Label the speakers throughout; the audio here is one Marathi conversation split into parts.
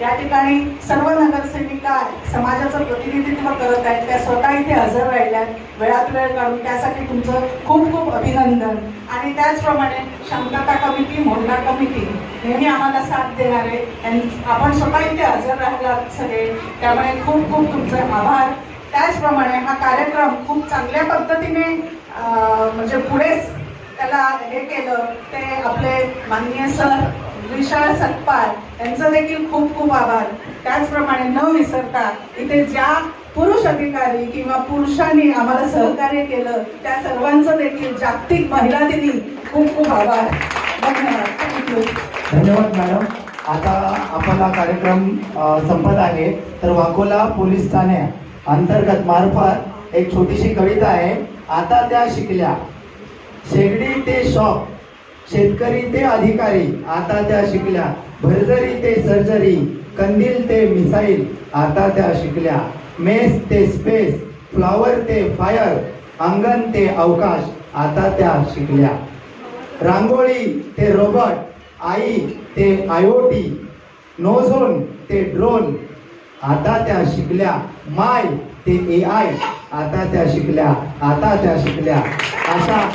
Speaker 1: या ठिकाणी सर्व नगरसेविका समाजाचं प्रतिनिधित्व करत आहेत, त्या स्वतः इथे हजर राहिल्या, वेळात वेळ काढून त्यासाठी तुमचं खूप खूप अभिनंदन. आणि त्याचप्रमाणे शांतता कमिटी, मोहल्ला कमिटी नेहमी आम्हाला साथ देणार आहे. आपण स्वतः इथे हजर राहिलात सगळे, त्यामुळे खूप खूप तुमचे आभार. त्याचप्रमाणे हा कार्यक्रम खूप चांगल्या पद्धतीने म्हणजे पुढे त्याला हे केलं ते आपले माननीय सर विशाल सतपाल यांचं देखील खूप खूप आभार. त्याचप्रमाणे न विसरता इथे ज्या पुरुष अधिकारी किंवा पुरुषांनी आम्हाला सहकार्य केलं त्या सर्वांचं देखील जागतिक महिला दिनी खूप खूप आभार. धन्यवाद.
Speaker 2: धन्यवाद मॅडम. आता आपला कार्यक्रम संपत आहे, तर वाकोला पोलीस ठाणे अंतर्गत मार्फत एक छोटीशी कविता आहे. आता त्या शिकल्या, शेगडी ते शॉप, शेतकरी ते अधिकारी, आता त्या शिकल्या, भरजरी ते सर्जरी, कंदील ते मिसाईल, आता त्या शिकल्या, मेस ते स्पेस, फ्लॉवर ते फायर, अंगण ते अवकाश, आता त्या शिकल्या, रांगोळी ते रोबोट, आई ते IoT, नोझोन ते ड्रोन, आता त्या शिकल्या, माय ते AI, आता त्या शिकल्या, आता त्या शिकल्या. अशा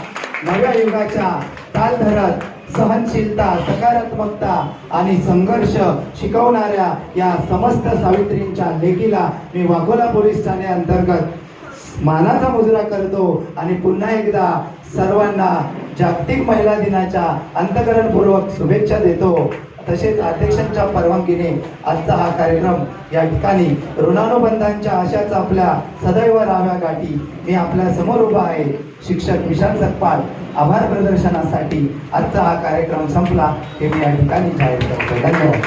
Speaker 2: नव्या युगाच्या ताल धरत सहनशीलता, सकारात्मकता आणि संघर्ष शिकवणाऱ्या या समस्त सावित्रींच्या लेकीला मी वाघोला पोलीस ठाणे अंतर्गत मानाचा मुजरा करतो आणि पुन्हा एकदा सर्वांना जागतिक महिला दिनाच्या अंतःकरणपूर्वक शुभेच्छा देतो. तसेच अध्यक्षांच्या परवानगीने आजचा हा कार्यक्रम या ठिकाणी ऋणानुबंधांच्या आशाच आपल्या सदैव राहाव्या गाठी मी आपल्या समोर उभा आहे. शिक्षक विशाल सतपाल आभार प्रदर्शनासाठी आजचा हा कार्यक्रम संपला हे मी या ठिकाणी जाहीर करतो. धन्यवाद.